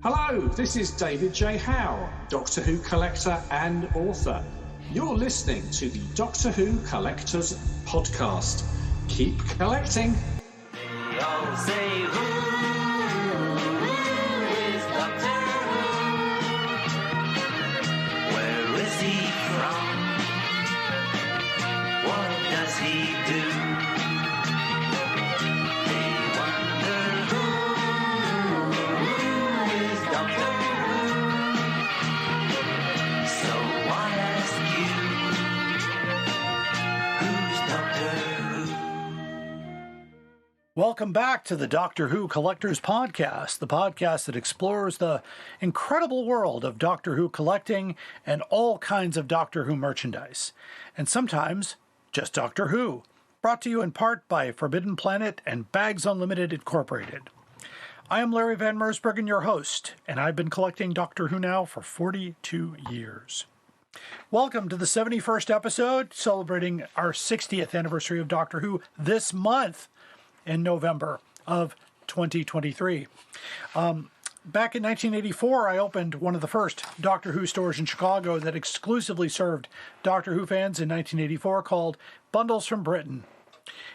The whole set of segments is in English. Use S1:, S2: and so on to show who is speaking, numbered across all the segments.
S1: Hello, this is David J. Howe, Doctor Who collector and author. You're listening to the Doctor Who Collectors Podcast. Keep collecting.
S2: They all say, who is Doctor Who? Where is he from? What does he do? They wonder who is Doctor Who? So I ask you, who's Doctor Who?
S3: Welcome back to the Doctor Who Collectors Podcast, the podcast that explores the incredible world of Doctor Who collecting and all kinds of Doctor Who merchandise, and sometimes just Doctor Who, brought to you in part by Forbidden Planet and Bags Unlimited Incorporated. I am Larry Van Mersbergen, your host, and I've been collecting Doctor Who now for 42 years. Welcome to the 71st episode, celebrating our 60th anniversary of Doctor Who this month in November of 2023. Back in 1984, I opened one of the first Doctor Who stores in Chicago that exclusively served Doctor Who fans in 1984, called Bundles from Britain.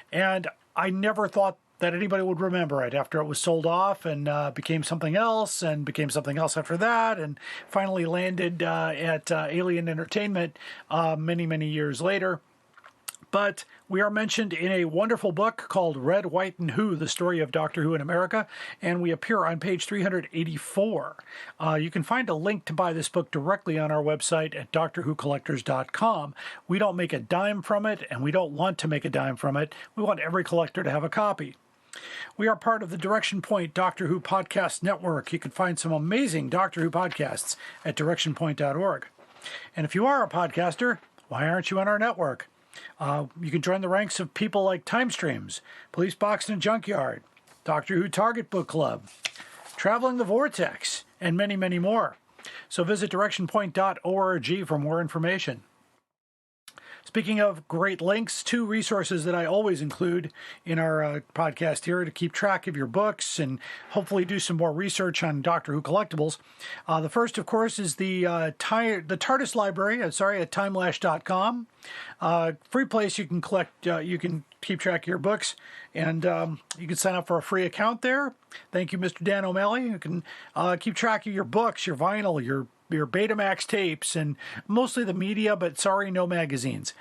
S3: And I never thought that anybody would remember it after it was sold off and became something else, and became something else after that, and finally landed at Alien Entertainment many, many years later. But we are mentioned in a wonderful book called Red, White, and Who, the story of Doctor Who in America, and we appear on page 384. You can find a link to buy this book directly on our website at drwhocollectors.com. We don't make a dime from it, and we don't want to make a dime from it. We want every collector to have a copy. We are part of the Direction Point Doctor Who Podcast Network. You can find some amazing Doctor Who podcasts at directionpoint.org. And if you are a podcaster, why aren't you on our network? You can join the ranks of people like Time Streams, Police Box and Junkyard, Doctor Who Target Book Club, Traveling the Vortex, and many, many more. So visit directionpoint.org for more information. Speaking of great links, two resources that I always include in our podcast here to keep track of your books and hopefully do some more research on Doctor Who collectibles. The first, of course, is the TARDIS library, at timelash.com. Free place you can collect, you can keep track of your books, and you can sign up for a free account there. Thank you, Mr. Dan O'Malley. You can keep track of your books, your vinyl, your Betamax tapes, and mostly the media, but sorry, no magazines.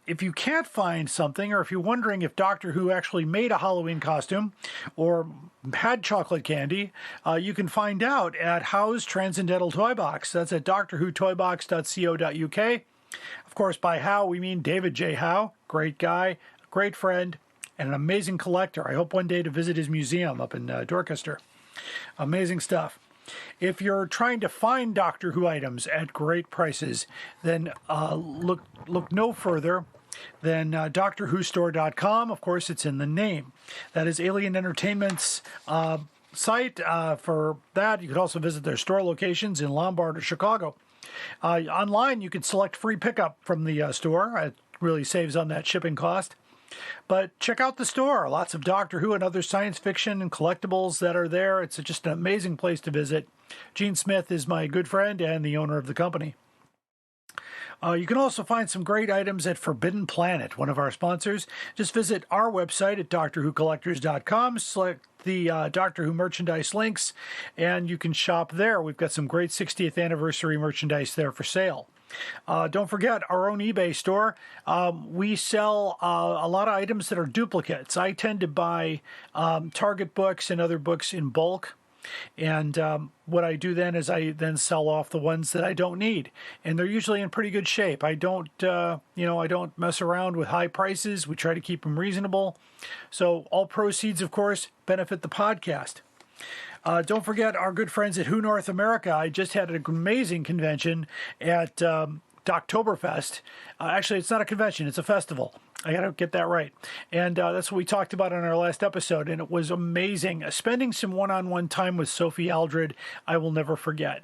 S3: If you can't find something, or if you're wondering if Doctor Who actually made a Halloween costume or had chocolate candy, you can find out at Howe's Transcendental Toy Box. That's at drwhotoybox.co.uk. Of course, by Howe, we mean David J. Howe, great guy, great friend, and an amazing collector. I hope one day to visit his museum up in Dorchester. Amazing stuff. If you're trying to find Doctor Who items at great prices, then look no further than DoctorWhoStore.com. Of course, it's in the name. That is Alien Entertainment's site. For that, you could also visit their store locations in Lombard or Chicago. Online, you can select free pickup from the store. It really saves on that shipping cost. But check out the store. Lots of Doctor Who and other science fiction and collectibles that are there. It's just an amazing place to visit. Gene Smith is my good friend and the owner of the company. You can also find some great items at Forbidden Planet, one of our sponsors. Just visit our website at drwhocollectors.com, select the Doctor Who merchandise links, and you can shop there. We've got some great 60th anniversary merchandise there for sale. Don't forget our own eBay store. We sell a lot of items that are duplicates. I tend to buy Target books and other books in bulk. And what I do then is I then sell off the ones that I don't need, and they're usually in pretty good shape. I don't mess around with high prices. We try to keep them reasonable. So all proceeds, of course, benefit the podcast. Don't forget our good friends at Who North America. I just had an amazing convention at Oktoberfest. Actually, it's not a convention, it's a festival. I got to get that right. And that's what we talked about on our last episode, and it was amazing. Spending some one-on-one time with Sophie Aldred, I will never forget.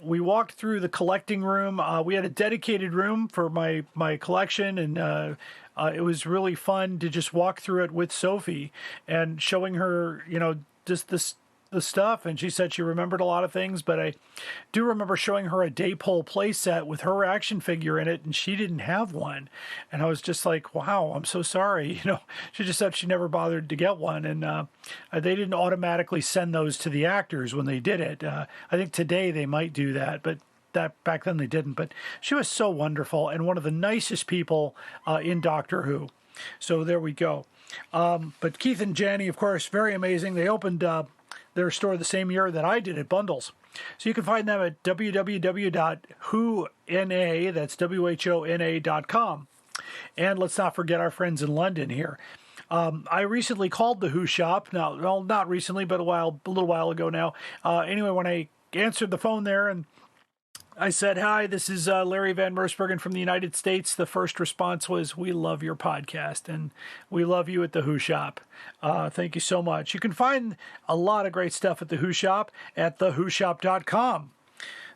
S3: We walked through the collecting room. We had a dedicated room for my collection, and it was really fun to just walk through it with Sophie and showing her, just this the stuff, and she said she remembered a lot of things, but I do remember showing her a Daypole play set with her action figure in it, and she didn't have one. And I was just like, wow, I'm so sorry. She just said she never bothered to get one, and they didn't automatically send those to the actors when they did it. I think today they might do that, but that back then they didn't. But she was so wonderful and one of the nicest people in Doctor Who. So there we go. But Keith and Janny, of course, very amazing. They opened their store the same year that I did at Bundles. So you can find them at www.whona, that's WHONA.com. And let's not forget our friends in London here. I recently called the Who shop. Now, well, not recently, but a little while ago now. Anyway, when I answered the phone there and I said, hi, this is Larry Van Mersbergen from the United States. The first response was, we love your podcast, and we love you at the Who Shop. Thank you so much. You can find a lot of great stuff at the Who Shop at thewhoshop.com.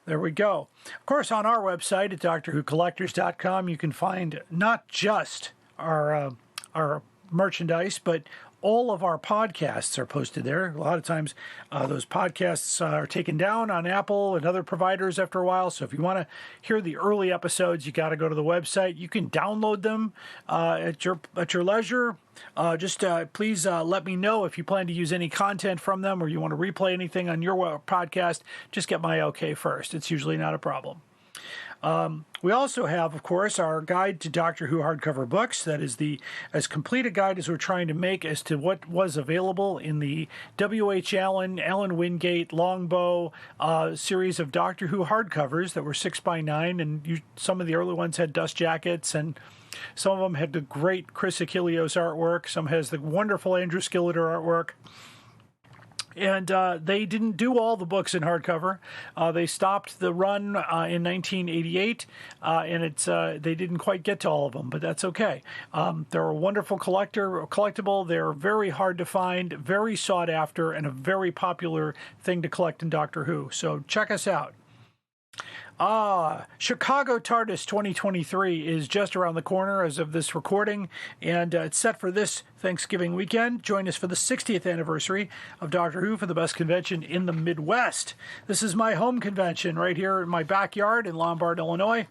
S3: There we go. Of course, on our website at DoctorWhoCollectors.com, you can find not just our merchandise, but all of our podcasts are posted there. A lot of times those podcasts are taken down on Apple and other providers after a while. So if you want to hear the early episodes, you got to go to the website. You can download them at your leisure. Please let me know if you plan to use any content from them or you want to replay anything on your podcast. Just get my okay first. It's usually not a problem. We also have, of course, our guide to Doctor Who hardcover books. That is as complete a guide as we're trying to make as to what was available in the W.H. Allen, Alan Wingate, Longbow series of Doctor Who hardcovers that were 6x9, and some of the early ones had dust jackets, and some of them had the great Chris Achilleos artwork. Some has the wonderful Andrew Skilleter artwork. And they didn't do all the books in hardcover. They stopped the run in 1988, and they didn't quite get to all of them, but that's okay. They're a wonderful collectible. They're very hard to find, very sought after, and a very popular thing to collect in Doctor Who. So check us out. Chicago TARDIS 2023 is just around the corner as of this recording, and it's set for this Thanksgiving weekend. Join us for the 60th anniversary of Doctor Who for the best convention in the Midwest. This is my home convention right here in my backyard in Lombard, Illinois.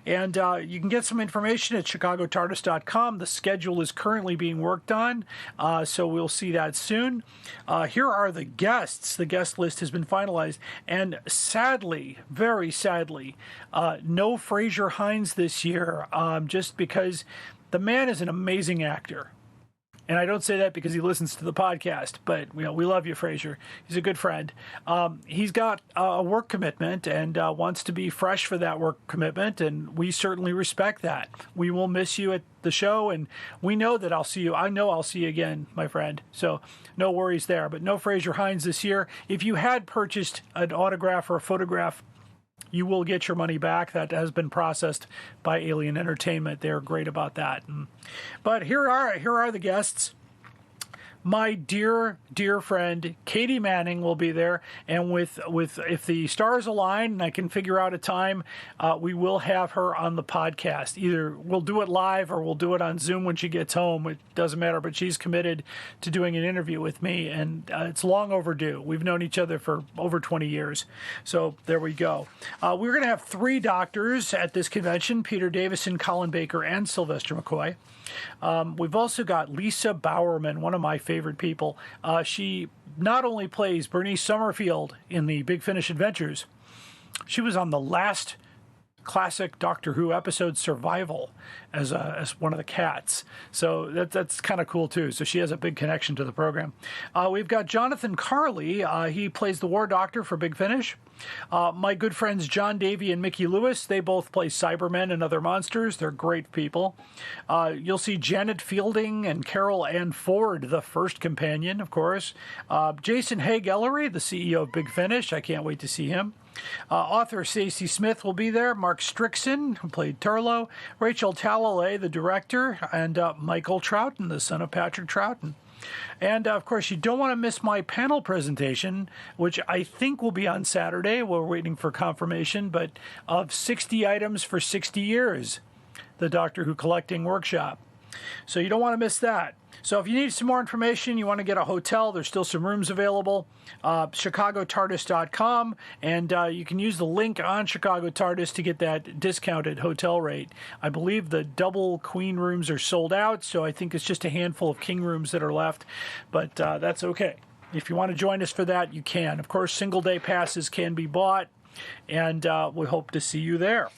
S3: And you can get some information at chicagotardis.com. The schedule is currently being worked on, so we'll see that soon. Here are the guests. The guest list has been finalized, and sadly, very sadly, no Fraser Hines this year, just because the man is an amazing actor. And I don't say that because he listens to the podcast, but we love you, Fraser. He's a good friend. He's got a work commitment and wants to be fresh for that work commitment, and we certainly respect that. We will miss you at the show, and we know that I'll see you. I know I'll see you again, my friend. So no worries there. But no Fraser Hines this year. If you had purchased an autograph or a photograph, you will get your money back. That has been processed by Alien Entertainment. They're great about that. But here are the guests. My dear friend Katie Manning will be there, and with if the stars align and I can figure out a time, we will have her on the podcast. Either we'll do it live or we'll do it on Zoom when she gets home. It doesn't matter, but she's committed to doing an interview with me, and it's long overdue. We've known each other for over 20 years, so there we go. We're going to have 3 doctors at this convention: Peter Davison, Colin Baker, and Sylvester McCoy. We've also got Lisa Bowerman, one of my favorite people. She not only plays Bernice Summerfield in the Big Finish Adventures, she was on the last classic Doctor Who episode, Survival, as one of the cats. So that's kind of cool too. So she has a big connection to the program. We've got Jonathan Carley. He plays the War Doctor for Big Finish. My good friends John Davey and Mickey Lewis, they both play Cybermen and other monsters. They're great people. You'll see Janet Fielding and Carol Ann Ford, the first companion, of course. Jason Haig-Ellery, the CEO of Big Finish. I can't wait to see him. Author Stacey Smith will be there. Mark Strickson, who played Turlough. Rachel Talalay, the director. And Michael Troughton, the son of Patrick Troughton. And, of course, you don't want to miss my panel presentation, which I think will be on Saturday. We're waiting for confirmation, but of 60 items for 60 years, the Doctor Who Collecting Workshop. So you don't want to miss that. So if you need some more information, you want to get a hotel, there's still some rooms available. ChicagoTardis.com, and you can use the link on Chicago TARDIS to get that discounted hotel rate. I believe the double queen rooms are sold out, so I think it's just a handful of king rooms that are left, but that's okay. If you want to join us for that, you can. Of course, single-day passes can be bought, and we hope to see you there.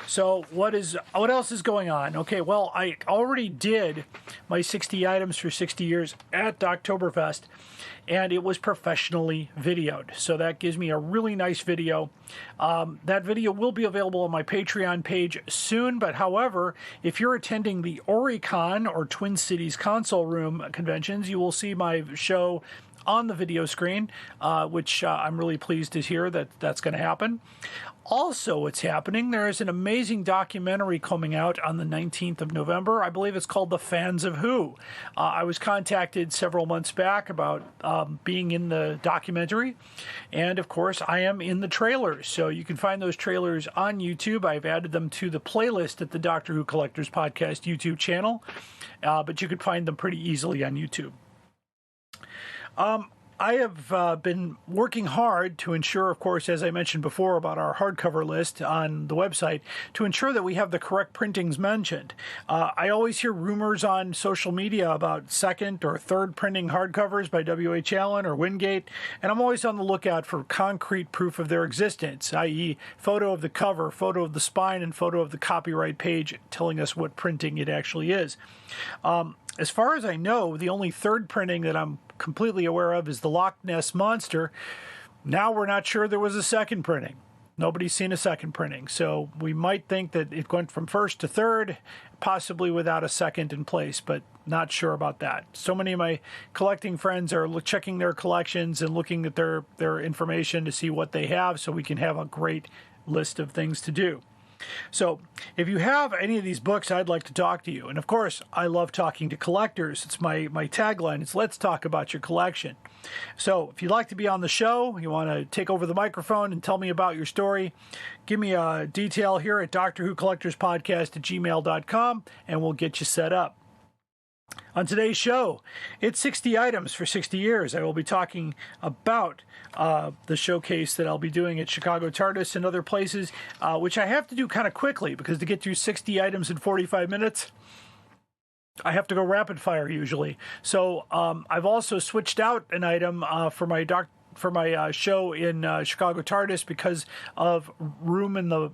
S3: So what else is going on? Okay, well, I already did my 60 items for 60 years at Doctoberfest, and it was professionally videoed. So that gives me a really nice video. That video will be available on my Patreon page soon, but however, if you're attending the Oricon or Twin Cities Console Room conventions, you will see my show on the video screen, which I'm really pleased to hear that that's going to happen. Also, what's happening, there is an amazing documentary coming out on the 19th of November. I believe it's called The Fans of Who. I was contacted several months back about being in the documentary, and of course, I am in the trailers. So you can find those trailers on YouTube. I've added them to the playlist at the Doctor Who Collectors Podcast YouTube channel, but you could find them pretty easily on YouTube. I have been working hard to ensure, of course, as I mentioned before about our hardcover list on the website, to ensure that we have the correct printings mentioned. I always hear rumors on social media about second or third printing hardcovers by W.H. Allen or Wingate, and I'm always on the lookout for concrete proof of their existence, i.e. photo of the cover, photo of the spine, and photo of the copyright page telling us what printing it actually is. As far as I know, the only third printing that I'm completely aware of is the Loch Ness Monster. Now we're not sure there was a second printing. Nobody's seen a second printing. So we might think that it went from first to third, possibly without a second in place, but not sure about that. So many of my collecting friends are checking their collections and looking at their information to see what they have so we can have a great list of things to do. So if you have any of these books, I'd like to talk to you. And of course, I love talking to collectors. It's my tagline. It's let's talk about your collection. So if you'd like to be on the show, you want to take over the microphone and tell me about your story, give me a detail here at drwhocollectorspodcast@gmail.com and we'll get you set up. On today's show, it's 60 items for 60 years. I will be talking about the showcase that I'll be doing at Chicago TARDIS and other places, which I have to do kind of quickly because to get through 60 items in 45 minutes, I have to go rapid fire usually. So I've also switched out an item for my show in Chicago TARDIS because of room in the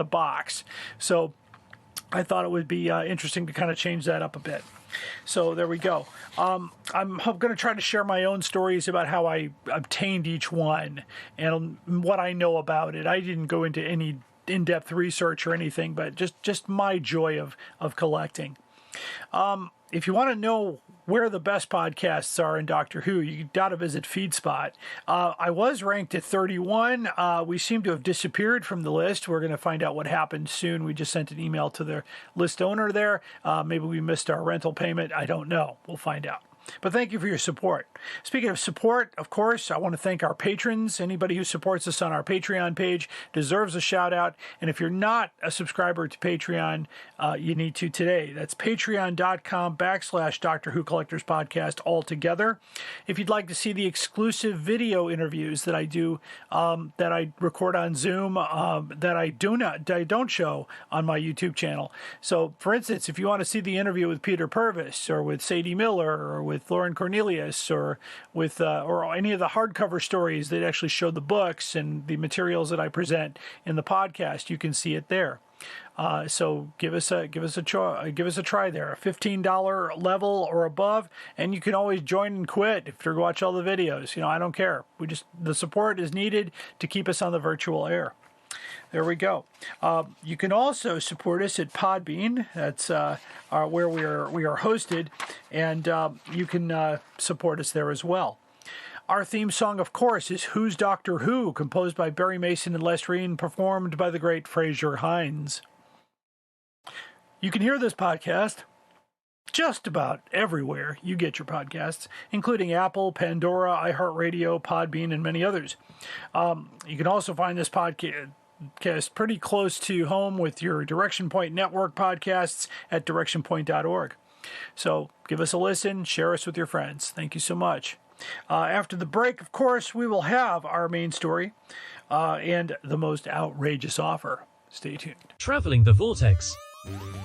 S3: box. So I thought it would be interesting to kind of change that up a bit. So there we go. I'm going to try to share my own stories about how I obtained each one and what I know about it. I didn't go into any in-depth research or anything, but just my joy of collecting. If you want to know where the best podcasts are in Doctor Who, you got to visit FeedSpot. I was ranked at 31. We seem to have disappeared from the list. We're going to find out what happened soon. We just sent an email to the list owner there. Maybe we missed our rental payment. I don't know. We'll find out. But thank you for your support. Speaking of support, of course, I want to thank our patrons. Anybody who supports us on our Patreon page deserves a shout out. And if you're not a subscriber to Patreon, you need to today. That's patreon.com/Doctor Who Collectors Podcast all together. If you'd like to see the exclusive video interviews that I do, that I record on Zoom, that I don't show on my YouTube channel. So, for instance, if you want to see the interview with Peter Purvis or with Sadie Miller or with Lauren Cornelius or with or any of the hardcover stories that actually show the books and the materials that I present in the podcast, you can see it there. So give us a try there, a $15 level or above, and you can always join and quit if you watch all the videos. I don't care. The support is needed to keep us on the virtual air. There we go. You can also support us at Podbean. That's where we are hosted, and you can support us there as well. Our theme song, of course, is Who's Doctor Who, composed by Barry Mason and Les Reen, performed by the great Fraser Hines. You can hear this podcast just about everywhere you get your podcasts, including Apple, Pandora, iHeartRadio, Podbean, and many others. You can also find this podcast podcast pretty close to home with your Direction Point Network podcasts at directionpoint.org. So give us a listen, share us with your friends. Thank you so much. After the break, of course, we will have our main story and the most outrageous offer. Stay tuned.
S4: Traveling the Vortex.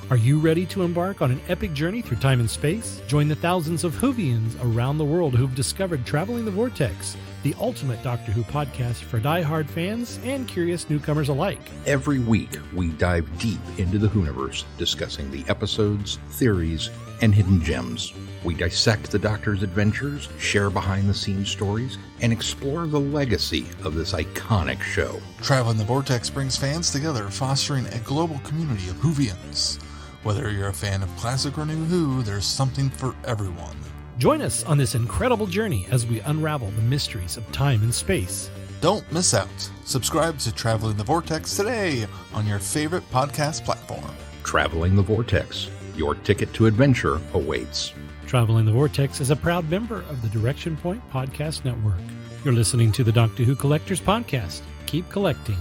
S4: Are you ready to embark on an epic journey through time and space? Join the thousands of Whovians around the world who've discovered Traveling the Vortex, the ultimate Doctor Who podcast for die-hard fans and curious newcomers alike.
S5: Every week, we dive deep into the Whoniverse, discussing the episodes, theories, and hidden gems. We dissect the Doctor's adventures, share behind-the-scenes stories, and explore the legacy of this iconic show.
S6: Traveling the Vortex brings fans together, fostering a global community of Whovians. Whether you're a fan of classic or new Who, there's something for everyone.
S4: Join us on this incredible journey as we unravel the mysteries of time and space.
S6: Don't miss out. Subscribe to Traveling the Vortex today on your favorite podcast platform.
S5: Traveling the Vortex. Your ticket to adventure awaits.
S4: Traveling the Vortex is a proud member of the Direction Point Podcast Network. You're listening to the Doctor Who Collectors Podcast. Keep collecting.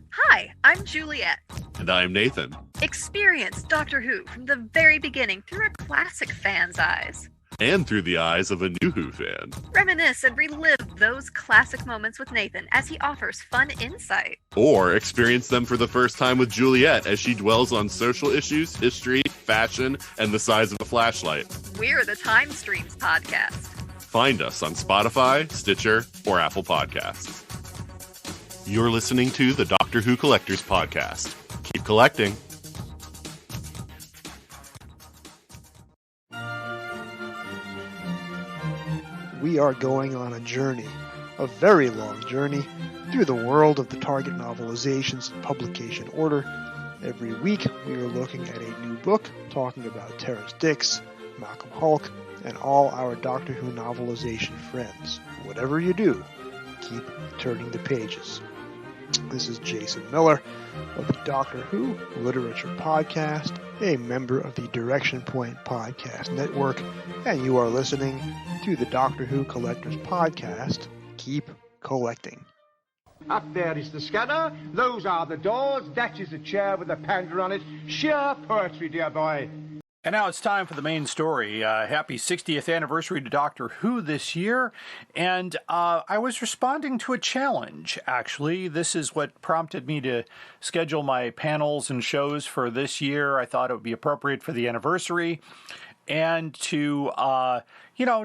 S7: Hi, I'm Juliet.
S8: And I'm Nathan.
S7: Experience Doctor Who from the very beginning through a classic fan's eyes.
S8: And through the eyes of a new Who fan.
S7: Reminisce and relive those classic moments with Nathan as he offers fun insight.
S8: Or experience them for the first time with Juliet as she dwells on social issues, history, fashion, and the size of a flashlight.
S7: We're the Time Streams podcast.
S8: Find us on Spotify, Stitcher, or Apple Podcasts. You're listening to the Doctor Who Collectors Podcast. Keep collecting.
S9: We are going on a journey, a very long journey, through the world of the Target novelizations in publication order. Every week, we are looking at a new book, talking about Terrence Dicks, Malcolm Hulke, and all our Doctor Who novelization friends. Whatever you do, keep turning the pages. This is Jason Miller of the Doctor Who Literature Podcast, a member of the Direction Point Podcast Network, and you are listening to the Doctor Who Collectors Podcast. Keep collecting.
S10: Up there is the scanner, those are the doors, that is a chair with a panda on it. Sheer poetry, dear boy.
S3: And now it's time for the main story. Happy 60th anniversary to Doctor Who this year. And I was responding to a challenge, actually. This is what prompted me to schedule my panels and shows for this year. I thought it would be appropriate for the anniversary. And to,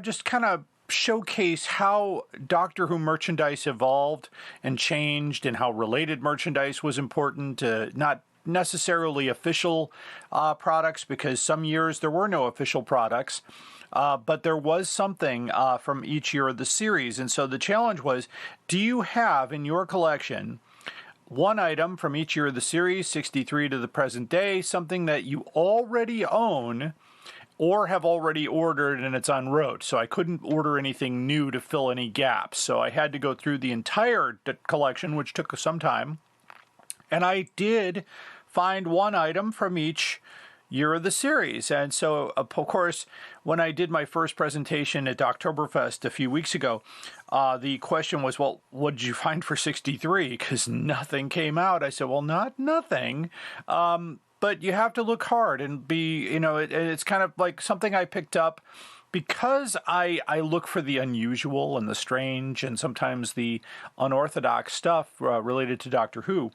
S3: just kind of showcase how Doctor Who merchandise evolved and changed and how related merchandise was important, not necessarily official products, because some years there were no official products, but there was something from each year of the series. And so the challenge was, do you have in your collection one item from each year of the series, 63 to the present day, something that you already own or have already ordered and it's en route? So I couldn't order anything new to fill any gaps. So I had to go through the entire collection, which took some time. And I did find one item from each year of the series. And so, of course, when I did my first presentation at Oktoberfest a few weeks ago, the question was, well, what did you find for 63? Because nothing came out. I said, well, not nothing. But you have to look hard and be, it's kind of like something I picked up because I look for the unusual and the strange and sometimes the unorthodox stuff related to Doctor Who.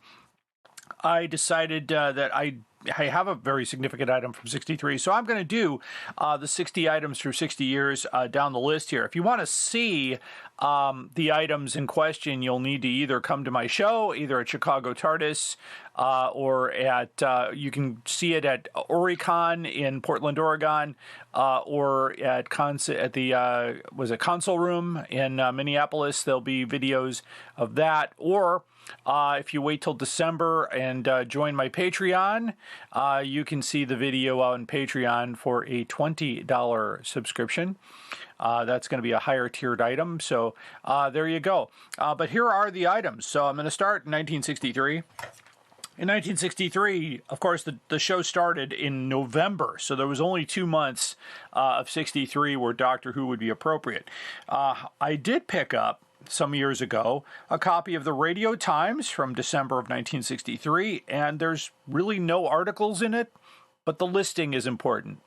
S3: I decided that I have a very significant item from 63, so I'm going to do the 60 items through 60 years down the list here. If you want to see the items in question, you'll need to either come to my show, either at Chicago TARDIS, or at you can see it at Oricon in Portland, Oregon, or at the Console Room in Minneapolis. There'll be videos of that, or if you wait till December and join my Patreon, you can see the video on Patreon for a $20 subscription. That's going to be a higher tiered item. So there you go. But here are the items. So I'm going to start in 1963. In 1963, of course, the show started in November, so there was only 2 months of 63 where Doctor Who would be appropriate. I did pick up some years ago, a copy of the Radio Times from December of 1963, and there's really no articles in it, but the listing is important.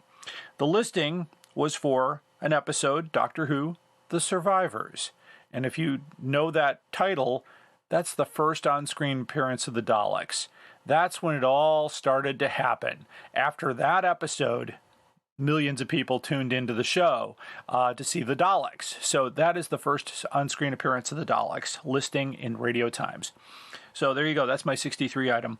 S3: The listing was for an episode, Doctor Who, The Survivors. And if you know that title, that's the first on-screen appearance of the Daleks. That's when it all started to happen. After that episode, millions of people tuned into the show to see the Daleks. So that is the first on-screen appearance of the Daleks, listing in Radio Times. So there you go. That's my 63 item.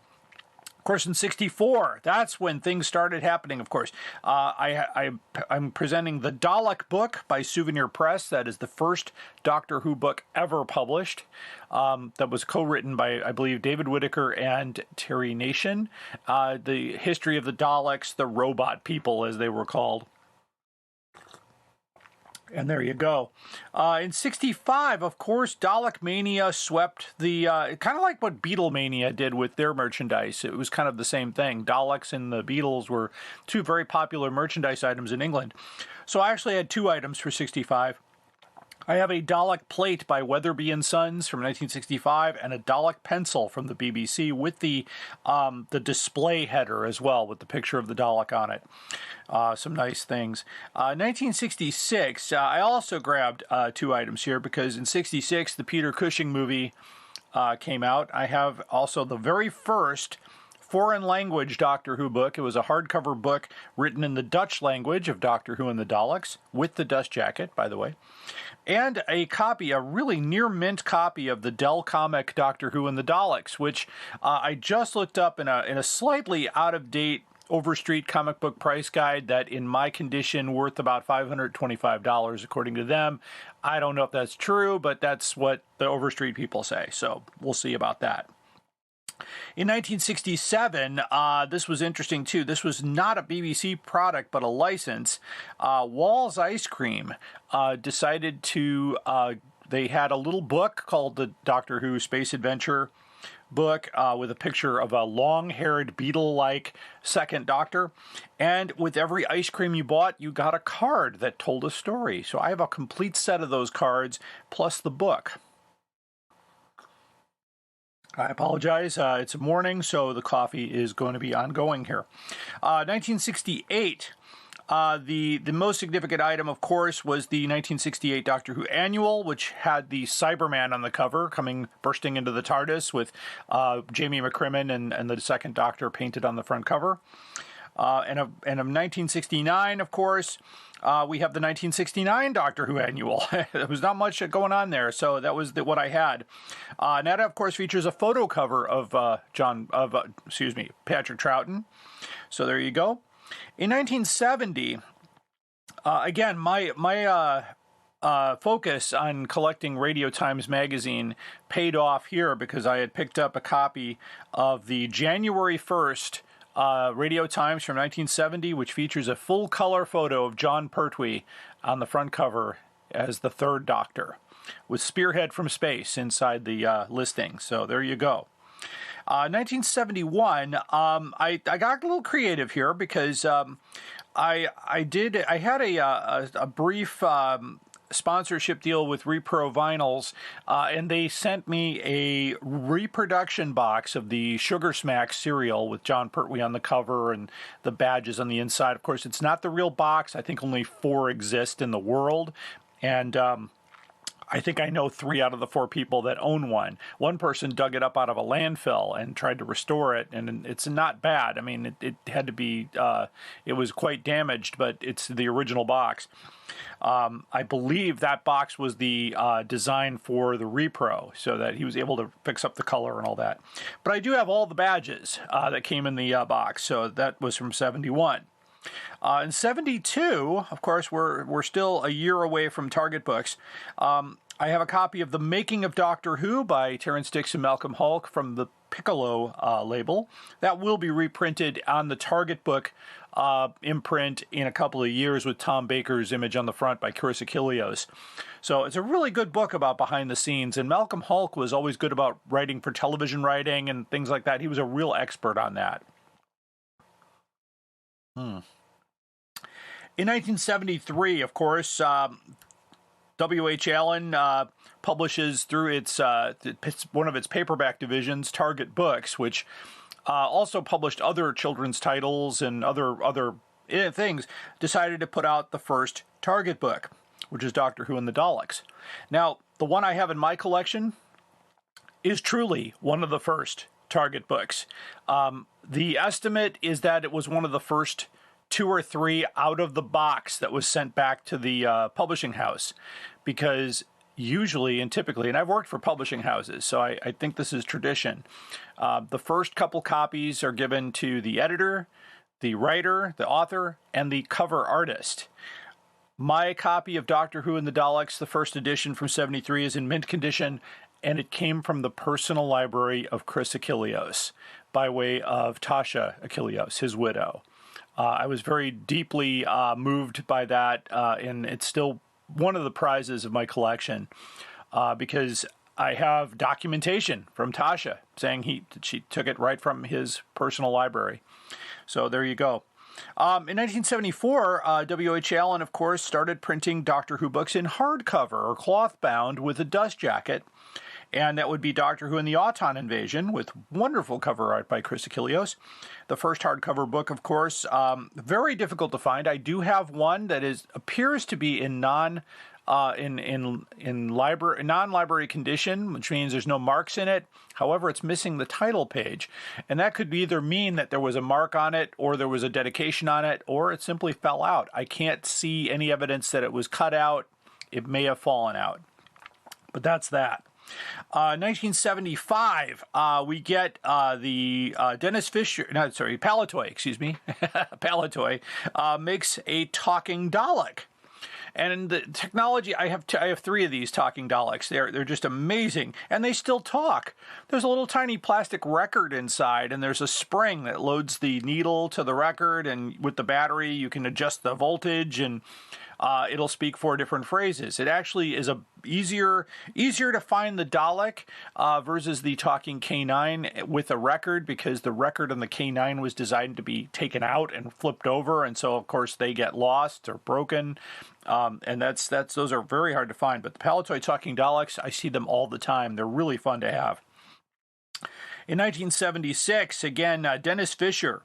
S3: Of course, in 64, that's when things started happening, of course. I'm presenting the Dalek book by Souvenir Press. That is the first Doctor Who book ever published. That was co-written by, I believe, David Whittaker and Terry Nation. The history of the Daleks, the robot people, as they were called. And there you go. In 65, of course, Dalek Mania swept the, kind of like what Beatlemania did with their merchandise. It was kind of the same thing. Daleks and the Beatles were two very popular merchandise items in England. So I actually had two items for 65. I have a Dalek plate by Weatherby and Sons from 1965 and a Dalek pencil from the BBC with the display header as well, with the picture of the Dalek on it. Some nice things. 1966, I also grabbed two items here because in 66, the Peter Cushing movie came out. I have also the very first foreign language Doctor Who book. It was a hardcover book written in the Dutch language of Doctor Who and the Daleks, with the dust jacket, by the way. And a copy, a really near mint copy of the Dell comic Doctor Who and the Daleks, which I just looked up in a slightly out-of-date Overstreet comic book price guide that, in my condition, worth about $525 according to them. I don't know if that's true, but that's what the Overstreet people say, so we'll see about that. In 1967, this was interesting too. This was not a BBC product, but a license. Wall's Ice Cream decided to, they had a little book called the Doctor Who Space Adventure book with a picture of a long-haired beetle-like second Doctor. And with every ice cream you bought, you got a card that told a story. So I have a complete set of those cards, plus the book. I apologize. It's morning, so the coffee is going to be ongoing here. 1968. The most significant item, of course, was the 1968 Doctor Who Annual, which had the Cyberman on the cover, bursting into the TARDIS with Jamie McCrimmon and the second Doctor painted on the front cover. And of 1969, of course, we have the 1969 Doctor Who Annual. There was not much going on there, so that was what I had. And that, of course, features a photo cover of Patrick Troughton. So there you go. In 1970, again, my focus on collecting Radio Times magazine paid off here because I had picked up a copy of the January 1st Radio Times from 1970, which features a full-color photo of Jon Pertwee on the front cover as the third Doctor, with Spearhead from Space inside the listing. So there you go. 1971, I got a little creative here because I had a brief sponsorship deal with Repro Vinyls, and they sent me a reproduction box of the Sugar Smack cereal with Jon Pertwee on the cover and the badges on the inside. Of course, it's not the real box. I think only 4 exist in the world, and I think I know 3 out of the 4 people that own one. One person dug it up out of a landfill and tried to restore it, and it's not bad. I mean, it had to be, it was quite damaged, but it's the original box. I believe that box was the design for the Repro, so that he was able to fix up the color and all that. But I do have all the badges that came in the box, so that was from 71. In 72, of course, we're still a year away from Target Books. I have a copy of The Making of Doctor Who by Terrence Dix and Malcolm Hulke from the Piccolo label. That will be reprinted on the Target Book imprint in a couple of years with Tom Baker's image on the front by Chris Achilleos. So it's a really good book about behind the scenes, and Malcolm Hulke was always good about writing for television writing and things like that. He was a real expert on that. In 1973, of course, W.H. Allen publishes through its one of its paperback divisions, Target Books, which also published other children's titles and other things, decided to put out the first Target book, which is Doctor Who and the Daleks. Now, the one I have in my collection is truly one of the first Target books. The estimate is that it was one of the first 2 or 3 out of the box that was sent back to the publishing house, because usually and typically, and I've worked for publishing houses, so I think this is tradition, the first couple copies are given to the editor, the writer, the author, and the cover artist. My copy of Doctor Who and the Daleks, the first edition from 73, is in mint condition, and it came from the personal library of Chris Achilleos by way of Tasha Achilleos, his widow. I was very deeply moved by that, and it's still one of the prizes of my collection because I have documentation from Tasha saying she took it right from his personal library. So there you go. In 1974, W.H. Allen, of course, started printing Doctor Who books in hardcover or cloth bound with a dust jacket. And that would be Doctor Who and the Auton Invasion, with wonderful cover art by Chris Achilleos. The first hardcover book, of course, very difficult to find. I do have one that appears to be in non-library condition, which means there's no marks in it. However, it's missing the title page, and that could either mean that there was a mark on it, or there was a dedication on it, or it simply fell out. I can't see any evidence that it was cut out. It may have fallen out, but that's that. 1975, we get the Dennis Fisher, Palatoy, excuse me, Palatoy makes a talking Dalek. And the technology, I have 3 of these talking Daleks. They're just amazing, and they still talk. There's a little tiny plastic record inside, and there's a spring that loads the needle to the record, and with the battery you can adjust the voltage, and it'll speak 4 different phrases. It actually is easier to find the Dalek versus the talking K9 with a record, because the record on the K9 was designed to be taken out and flipped over, and so of course they get lost or broken. And those are very hard to find. But the Palatoy talking Daleks, I see them all the time. They're really fun to have. In 1976, again, Dennis Fisher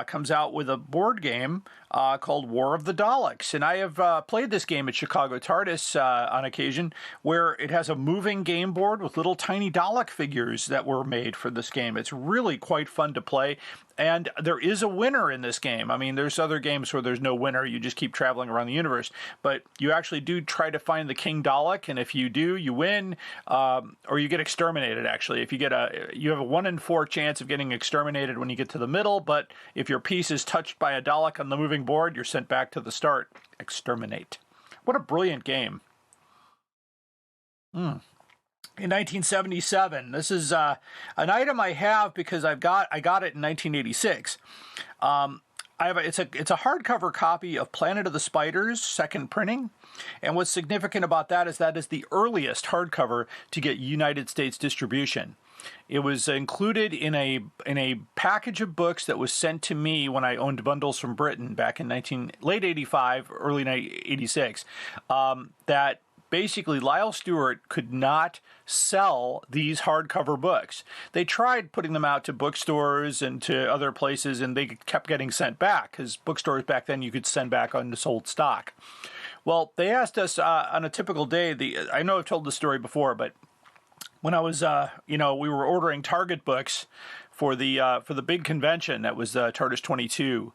S3: comes out with a board game called War of the Daleks. And I have played this game at Chicago TARDIS on occasion, where it has a moving game board with little tiny Dalek figures that were made for this game. It's really quite fun to play. And there is a winner in this game. I mean, there's other games where there's no winner. You just keep traveling around the universe. But you actually do try to find the King Dalek, and if you do, you win, or you get exterminated, actually. If you you have a 1 in 4 chance of getting exterminated when you get to the middle, but if your piece is touched by a Dalek on the moving board, you're sent back to the start. Exterminate. What a brilliant game. In 1977, this is an item I have because I got it in 1986. It's a hardcover copy of Planet of the Spiders, second printing, and what's significant about that is the earliest hardcover to get United States distribution. It was included in a package of books that was sent to me when I owned bundles from Britain back in late 85, early 86. That basically Lyle Stewart could not sell these hardcover books. They tried putting them out to bookstores and to other places, and they kept getting sent back, because bookstores back then you could send back unsold stock. Well, they asked us on a typical day. I know I've told the story before, but when I was, we were ordering Target books for the big convention that was TARDIS 22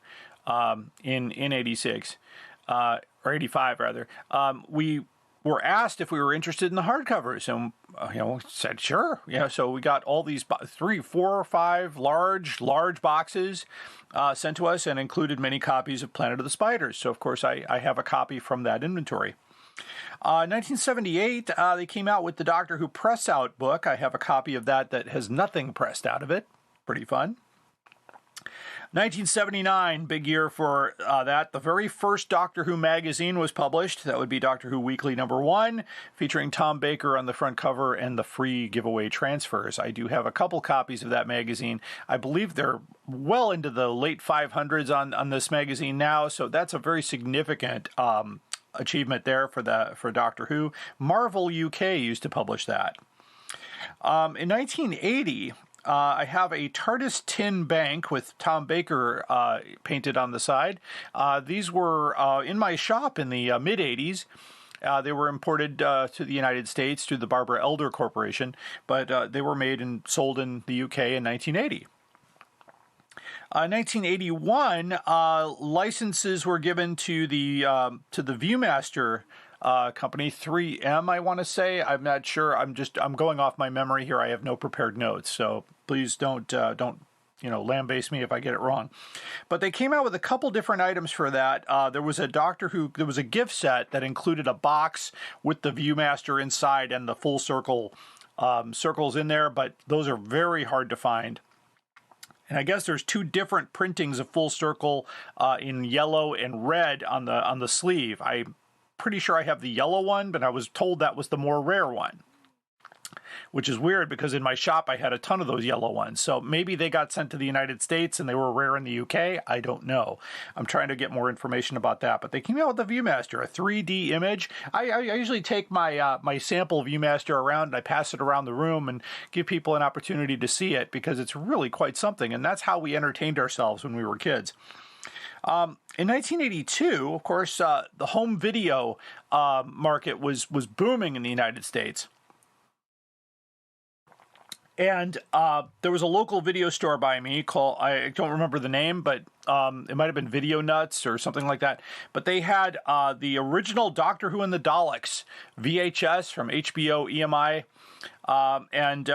S3: in 86 or 85 rather. We were asked if we were interested in the hardcovers, and said sure. So we got all these 3, 4, or 5 large boxes sent to us, and included many copies of Planet of the Spiders. So of course I have a copy from that inventory. 1978, they came out with the Doctor Who press out book. I have a copy of that has nothing pressed out of it. Pretty fun. 1979, big year for that. The very first Doctor Who magazine was published. That would be Doctor Who Weekly #1, featuring Tom Baker on the front cover and the free giveaway transfers. I do have a couple copies of that magazine. I believe they're well into the late 500s on this magazine now, so that's a very significant achievement there for Doctor Who. Marvel UK used to publish that. In 1980, I have a TARDIS tin bank with Tom Baker painted on the side. These were in my shop in the mid-'80s. They were imported to the United States through the Barbara Elder Corporation, but they were made and sold in the UK in 1980. 1981, licenses were given to the Viewmaster company, 3M, I want to say. I'm not sure. I'm going off my memory here. I have no prepared notes, so please don't lambaste me if I get it wrong. But they came out with a couple different items for that. There was a there was a gift set that included a box with the Viewmaster inside and the full circle circles in there, but those are very hard to find. And I guess there's two different printings of Full Circle in yellow and red on the sleeve. I'm pretty sure I have the yellow one, but I was told that was the more rare one, which is weird because in my shop I had a ton of those yellow ones. So maybe they got sent to the United States and they were rare in the UK. I don't know. I'm trying to get more information about that. But they came out with the Viewmaster, a 3D image. I usually take my my sample Viewmaster around and I pass it around the room and give people an opportunity to see it because it's really quite something. And that's how we entertained ourselves when we were kids. In 1982, of course, the home video market was booming in the United States. And there was a local video store by me called, I don't remember the name, but it might have been Video Nuts or something like that. But they had the original Doctor Who and the Daleks VHS from HBO EMI. And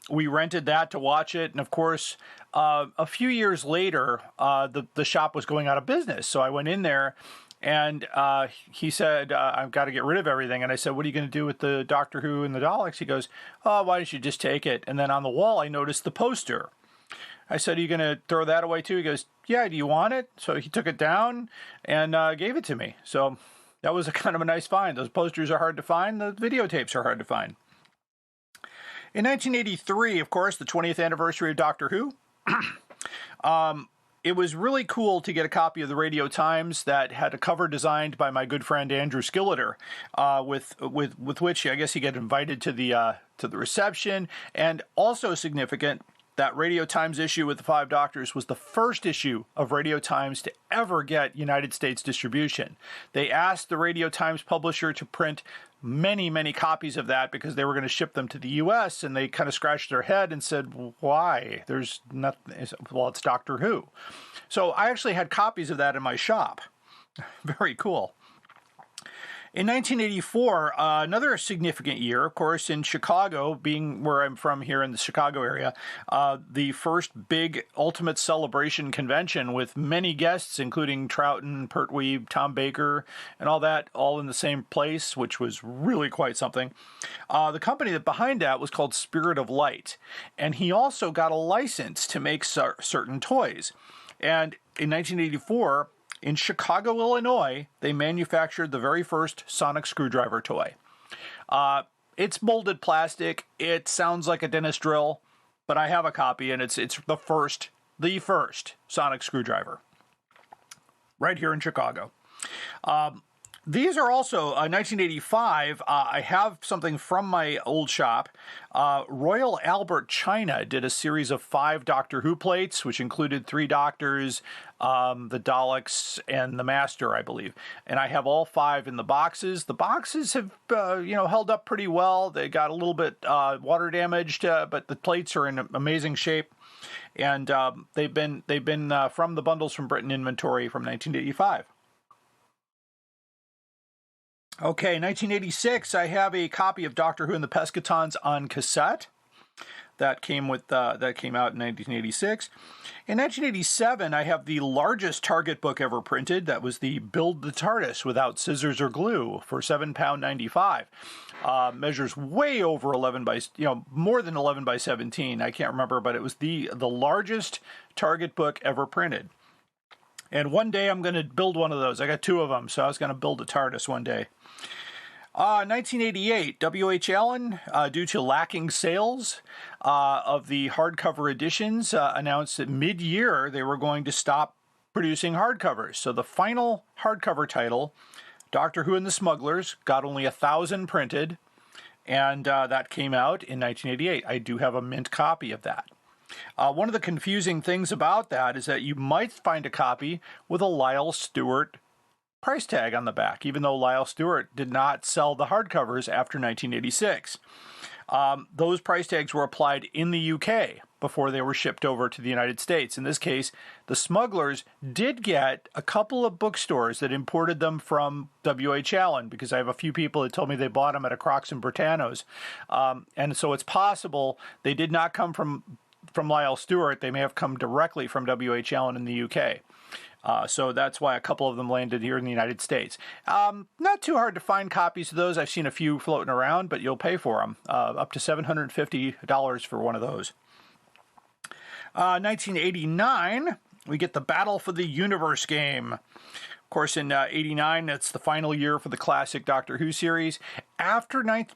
S3: we rented that to watch it. And of course, a few years later, the shop was going out of business. So I went in there and he said, I've got to get rid of everything. And I said, what are you going to do with the Doctor Who and the Daleks? He goes, oh, why don't you just take it? And then on the wall, I noticed the poster. I said, are you going to throw that away too? He goes, yeah, do you want it? So he took it down and gave it to me. So that was a kind of a nice find. Those posters are hard to find. The videotapes are hard to find. In 1983, of course, the 20th anniversary of Doctor Who, it was really cool to get a copy of the Radio Times that had a cover designed by my good friend Andrew Skilleter, with which I guess he got invited to the reception. And also significant, that Radio Times issue with the 5 Doctors was the first issue of Radio Times to ever get United States distribution. They asked the Radio Times publisher to print many, many copies of that because they were going to ship them to the U.S., and they kind of scratched their head and said, why? There's nothing. Well, it's Doctor Who. So I actually had copies of that in my shop. Very cool. In 1984, another significant year, of course, in Chicago, being where I'm from here in the Chicago area, the first big Ultimate Celebration convention with many guests, including Troughton, Pertwee, Tom Baker, and all that, all in the same place, which was really quite something. The company that behind that was called Spirit of Light, and he also got a license to make certain toys. And in 1984, in Chicago, Illinois, they manufactured the very first sonic screwdriver toy. It's molded plastic. It sounds like a dentist drill, but I have a copy, and it's the first sonic screwdriver right here in Chicago. These are also 1985. I have something from my old shop. Royal Albert China did a series of 5 Doctor Who plates, which included 3 Doctors, the Daleks, and the Master, I believe. And I have all 5 in the boxes. The boxes have, held up pretty well. They got a little bit water damaged, but the plates are in amazing shape. And they've been from the Bundles from Britain inventory from 1985. Okay, 1986, I have a copy of Doctor Who and the Pescatons on cassette. That came out in 1986. In 1987, I have the largest Target book ever printed. That was the Build the TARDIS Without Scissors or Glue for £7.95. Measures way over 11 by, more than 11 by 17. I can't remember, but it was the largest Target book ever printed. And one day I'm going to build one of those. I got 2 of them, so I was going to build a TARDIS one day. 1988, W.H. Allen, due to lacking sales of the hardcover editions, announced that mid-year they were going to stop producing hardcovers. So the final hardcover title, Doctor Who and the Smugglers got only 1,000 printed, and that came out in 1988. I do have a mint copy of that. One of the confusing things about that is that you might find a copy with a Lyle Stewart price tag on the back, even though Lyle Stewart did not sell the hardcovers after 1986. Those price tags were applied in the UK before they were shipped over to the United States. In this case, the Smugglers did get a couple of bookstores that imported them from W.H. Allen, because I have a few people that told me they bought them at a Crocs and Britannos. And so it's possible they did not come from Lyle Stewart. They may have come directly from W.H. Allen in the UK. So that's why a couple of them landed here in the United States. Not too hard to find copies of those. I've seen a few floating around, but you'll pay for them. Up to $750 for one of those. 1989, we get the Battle for the Universe game. Of course, in 89, that's the final year for the classic Doctor Who series.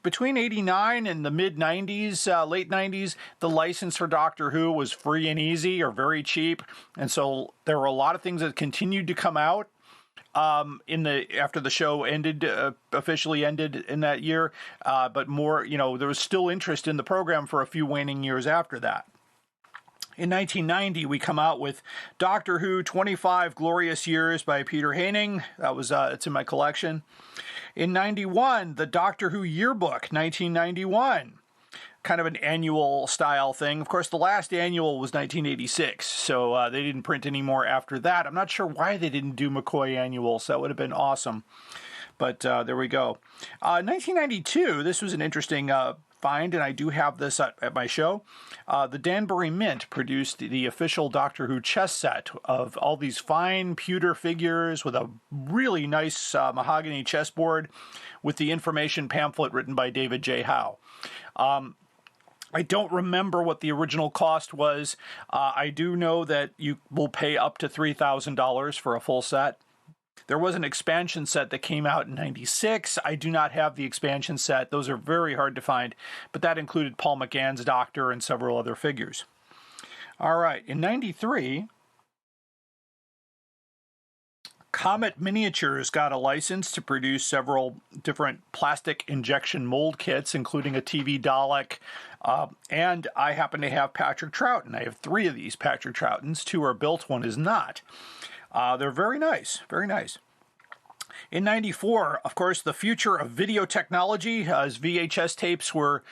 S3: Between 89 and the mid-90s, late 90s, the license for Doctor Who was free and easy or very cheap. And so there were a lot of things that continued to come out after the show ended, officially ended in that year. But more, there was still interest in the program for a few waning years after that. In 1990, we come out with Doctor Who 25 Glorious Years by Peter Haining. That was it's in my collection. In 91, the Doctor Who Yearbook, 1991. Kind of an annual style thing. Of course, the last annual was 1986, so they didn't print any more after that. I'm not sure why they didn't do McCoy annuals. That would have been awesome. But there we go. 1992, this was an interesting find, and I do have this at my show. The Danbury Mint produced the official Doctor Who chess set of all these fine pewter figures with a really nice mahogany chessboard with the information pamphlet written by David J. Howe. I don't remember what the original cost was. I do know that you will pay up to $3,000 for a full set. There was an expansion set that came out in 96. I do not have the expansion set. Those are very hard to find, but that included Paul McGann's Doctor and several other figures. All right, in 93, Comet Miniatures got a license to produce several different plastic injection mold kits, including a TV Dalek, and I happen to have Patrick Troughton. I have 3 of these Patrick Troughtons. 2 are built, 1 is not. They're very nice, very nice. In 94, of course, the future of video technology, as VHS tapes were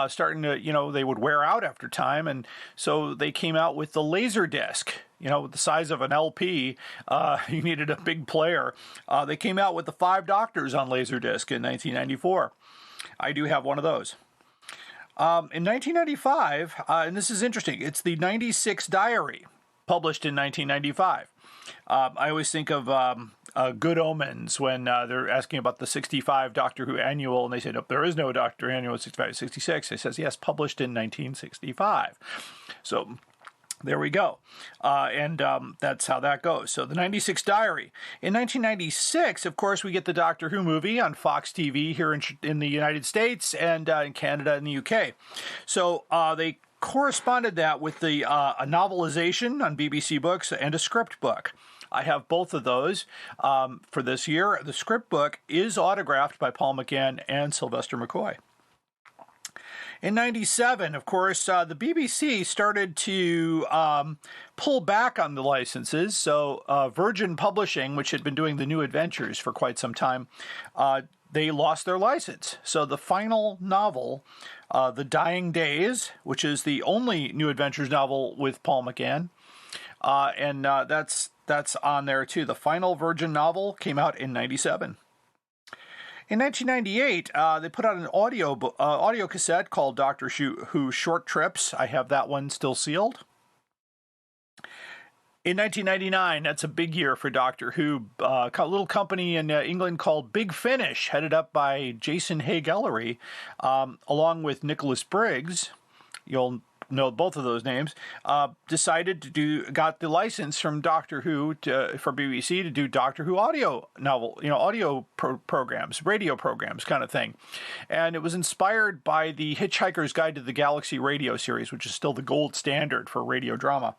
S3: starting to, they would wear out after time, and so they came out with the Laserdisc. With the size of an LP, you needed a big player. They came out with the 5 Doctors on Laserdisc in 1994. I do have one of those. In 1995, and this is interesting, it's the 96 Diary, published in 1995. I always think of Good Omens when they're asking about the 65 Doctor Who annual, and they say, no, there is no Doctor Who annual 65, 66. It says, yes, published in 1965. So there we go. And that's how that goes. So the 96 Diary. In 1996, of course, we get the Doctor Who movie on Fox TV here in the United States and in Canada and the UK. So they corresponded that with a novelization on BBC Books and a script book. I have both of those for this year. The script book is autographed by Paul McGann and Sylvester McCoy. In 97, of course, the BBC started to pull back on the licenses. So Virgin Publishing, which had been doing the New Adventures for quite some time, they lost their license. So the final novel, The Dying Days, which is the only New Adventures novel with Paul McGann, and that's on there too. The final Virgin novel came out in 97. In 1998, they put out an audio cassette called Doctor Who Short Trips. I have that one still sealed. In 1999, that's a big year for Doctor Who. A little company in England called Big Finish, headed up by Jason Haig-Ellery, along with Nicholas Briggs. You'll know both of those names, decided to got the license from Doctor Who for BBC to do Doctor Who audio programs, radio programs kind of thing. And it was inspired by the Hitchhiker's Guide to the Galaxy radio series, which is still the gold standard for radio drama.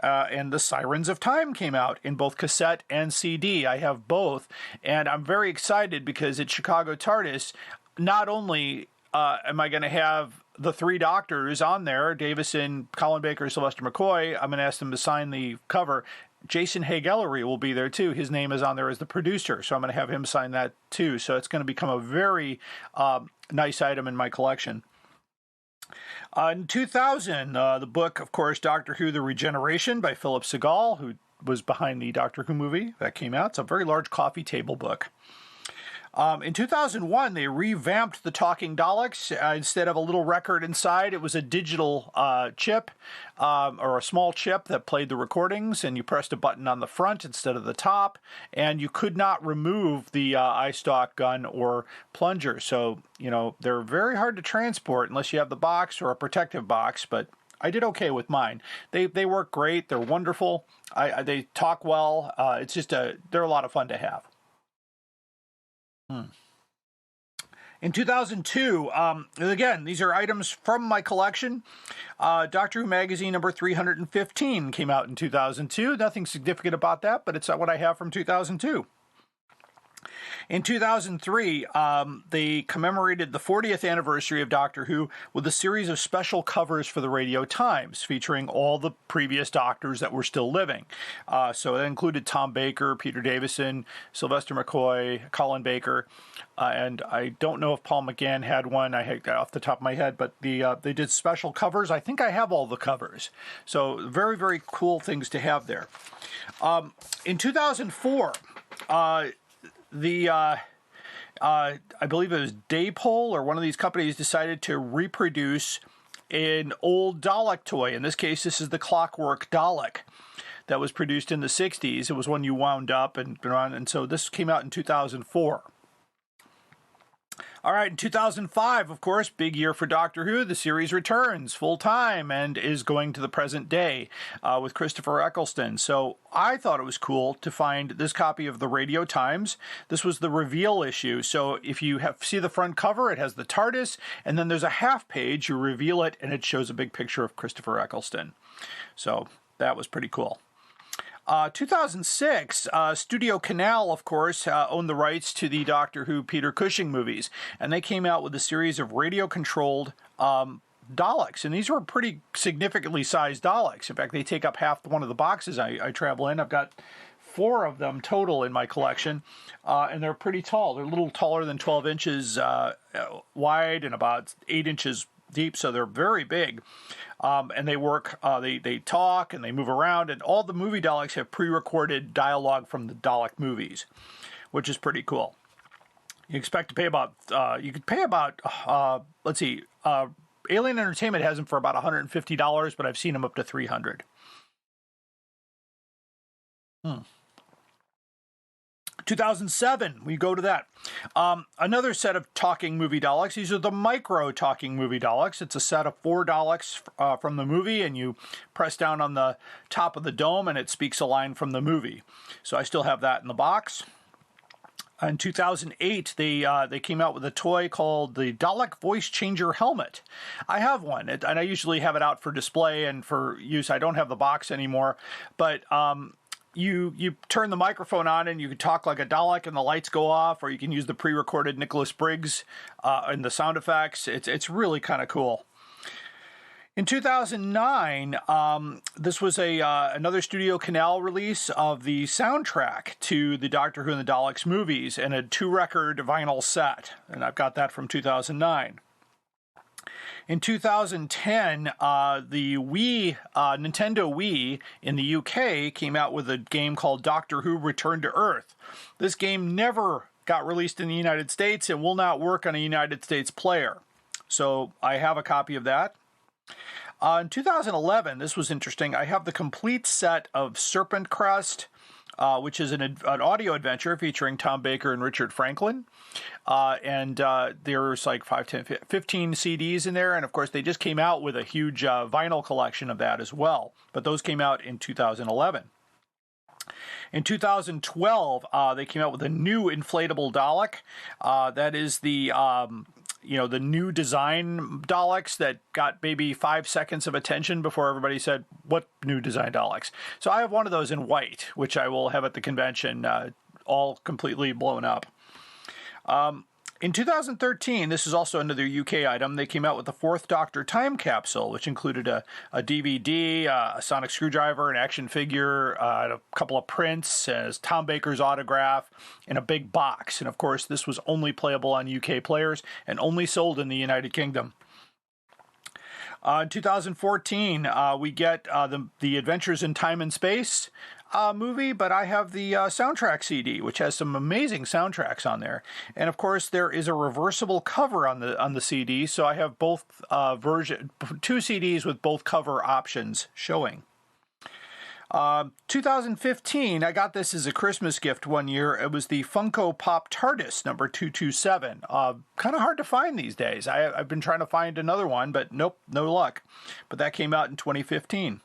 S3: And the Sirens of Time came out in both cassette and CD. I have both, and I'm very excited because at Chicago TARDIS, not only am I going to have the three doctors on there, Davison, Colin Baker, Sylvester McCoy. I'm going to ask them to sign the cover. Jason Haig-Ellery will be there too. His name is on there as the producer, so I'm going to have him sign that too. So it's going to become a very nice item in my collection. In 2000, the book, of course, Doctor Who: The Regeneration by Philip Segal, who was behind the Doctor Who movie that came out. It's a very large coffee table book. In 2001, they revamped the Talking Daleks. Instead of a little record inside, it was a digital chip or a small chip that played the recordings, and you pressed a button on the front instead of the top, and you could not remove the eye stalk gun or plunger. So, they're very hard to transport unless you have the box or a protective box, but I did okay with mine. They work great. They're wonderful. They talk well. It's just they're a lot of fun to have. In 2002, again, these are items from my collection. Doctor Who Magazine number 315 came out in 2002. Nothing significant about that, but it's what I have from 2002. In 2003, they commemorated the 40th anniversary of Doctor Who with a series of special covers for the Radio Times, featuring all the previous Doctors that were still living. So that included Tom Baker, Peter Davison, Sylvester McCoy, Colin Baker, and I don't know if Paul McGann had one. I had that off the top of my head, but they did special covers. I think I have all the covers. So very, very cool things to have there. In 2004, I believe it was Daypole or one of these companies decided to reproduce an old Dalek toy. In this case, this is the Clockwork Dalek that was produced in the 60s. It was one you wound up and run, and so this came out in 2004. All right, in 2005, of course, big year for Doctor Who. The series returns full-time and is going to the present day with Christopher Eccleston. So I thought it was cool to find this copy of the Radio Times. This was the reveal issue. So if you see the front cover, it has the TARDIS, and then there's a half page. You reveal it, and it shows a big picture of Christopher Eccleston. So that was pretty cool. 2006, Studio Canal, of course, owned the rights to the Doctor Who Peter Cushing movies, and they came out with a series of radio-controlled Daleks, and these were pretty significantly sized Daleks. In fact, they take up half one of the boxes I travel in. I've got 4 of them total in my collection, and they're pretty tall. They're a little taller than 12 inches wide and about 8 inches deep, so they're very big. And they work, they talk and they move around, and all the movie Daleks have pre-recorded dialogue from the Dalek movies, which is pretty cool. You expect to pay about, Alien Entertainment has them for about $150, but I've seen them up to $300. 2007, we go to that. Another set of talking movie Daleks. These are the micro talking movie Daleks. It's a set of 4 Daleks from the movie, and you press down on the top of the dome, and it speaks a line from the movie. So I still have that in the box. In 2008, they came out with a toy called the Dalek Voice Changer Helmet. I have one, and I usually have it out for display and for use. I don't have the box anymore, but You turn the microphone on and you can talk like a Dalek and the lights go off, or you can use the pre-recorded Nicholas Briggs and the sound effects. It's really kind of cool. In 2009, this was another Studio Canal release of the soundtrack to the Doctor Who and the Daleks movies and a 2-record vinyl set, and I've got that from 2009. In 2010, the Nintendo Wii in the UK came out with a game called Doctor Who Return to Earth. This game never got released in the United States and will not work on a United States player. So I have a copy of that. In 2011, this was interesting. I have the complete set of Serpent Crest, which is an audio adventure featuring Tom Baker and Richard Franklin. And there's like 15 CDs in there. And of course, they just came out with a huge vinyl collection of that as well. But those came out in 2011. In 2012, they came out with a new inflatable Dalek. That is the the new design Daleks that got maybe 5 seconds of attention before everybody said, what new design Daleks? So I have one of those in white, which I will have at the convention, all completely blown up. In 2013, this is also another UK item, they came out with the Fourth Doctor time capsule, which included a DVD, a sonic screwdriver, an action figure, a couple of prints, Tom Baker's autograph, in a big box. And of course, this was only playable on UK players and only sold in the United Kingdom. In 2014, we get the Adventures in Time and Space movie, but I have the soundtrack CD, which has some amazing soundtracks on there. And of course, there is a reversible cover on the CD, so I have both two CDs with both cover options showing. 2015, I got this as a Christmas gift one year. It was the Funko Pop TARDIS number 227. Kind of hard to find these days. I've been trying to find another one, but nope, no luck. But that came out in 2015.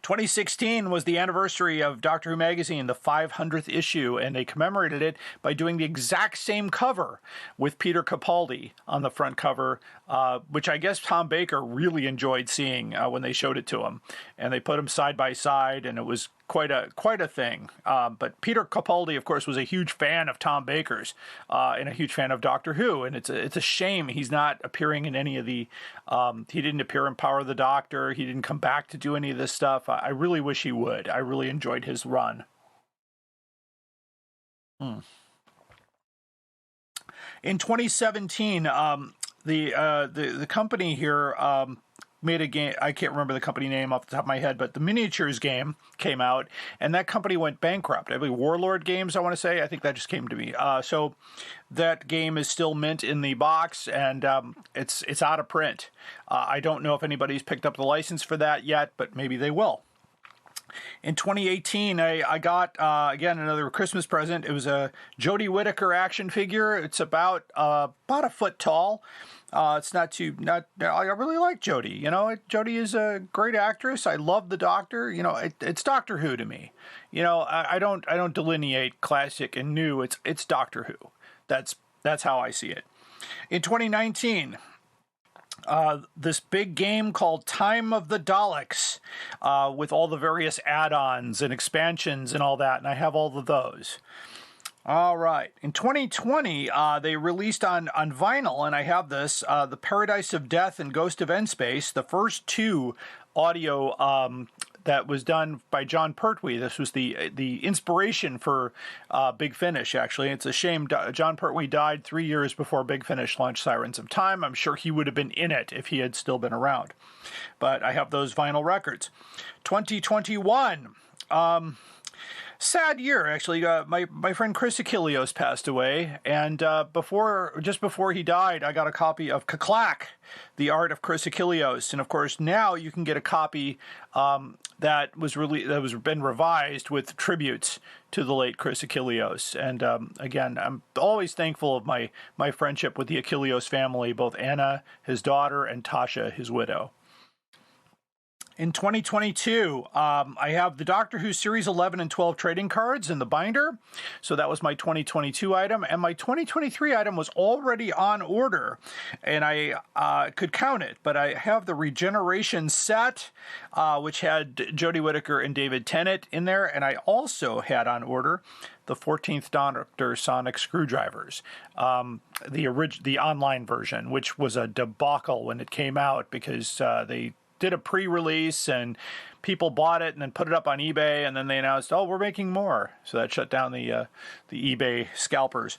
S3: 2016 was the anniversary of Doctor Who magazine, the 500th issue, and they commemorated it by doing the exact same cover with Peter Capaldi on the front cover, which I guess Tom Baker really enjoyed seeing when they showed it to him. And they put them side by side, and it was quite a thing. But Peter Capaldi, of course, was a huge fan of Tom Baker's and a huge fan of Doctor Who. And it's a shame he's not appearing in any of the. He didn't appear in Power of the Doctor. He didn't come back to do any of this stuff. I really wish he would. I really enjoyed his run. In 2017, the company here made a game. I can't remember the company name off the top of my head, but the miniatures game came out, and that company went bankrupt. I believe Warlord Games, I want to say. I think that just came to me. So that game is still mint in the box, and it's out of print. I don't know if anybody's picked up the license for that yet, but maybe they will. In 2018, I got, again, another Christmas present. It was a Jodie Whittaker action figure. It's about a foot tall. It's not. I really like Jodie. Jodie is a great actress. I love the Doctor. It's Doctor Who to me. I don't delineate classic and new. It's Doctor Who. That's how I see it. In 2019. This big game called Time of the Daleks with all the various add-ons and expansions and all that, and I have all of those. All right. In 2020, they released on vinyl, and I have this, The Paradise of Death and Ghost of N-Space, the first two audio that was done by John Pertwee. This was the inspiration for Big Finish, actually. It's a shame John Pertwee died 3 years before Big Finish launched Sirens of Time. I'm sure he would have been in it if he had still been around. But I have those vinyl records. 2021. Sad year, actually. My friend Chris Achilleos passed away, and just before he died, I got a copy of Kaklak, The Art of Chris Achilleos, and of course now you can get a copy that was been revised with tributes to the late Chris Achilleos. And again, I'm always thankful of my friendship with the Achilleos family, both Anna, his daughter, and Tasha, his widow. In 2022, I have the Doctor Who Series 11 and 12 trading cards in the binder. So that was my 2022 item. And my 2023 item was already on order. And I could count it. But I have the Regeneration set, which had Jodie Whittaker and David Tennant in there. And I also had on order the 14th Doctor sonic screwdrivers, the online version, which was a debacle when it came out because they did a pre-release and people bought it and then put it up on eBay, and then they announced, we're making more. So that shut down the eBay scalpers.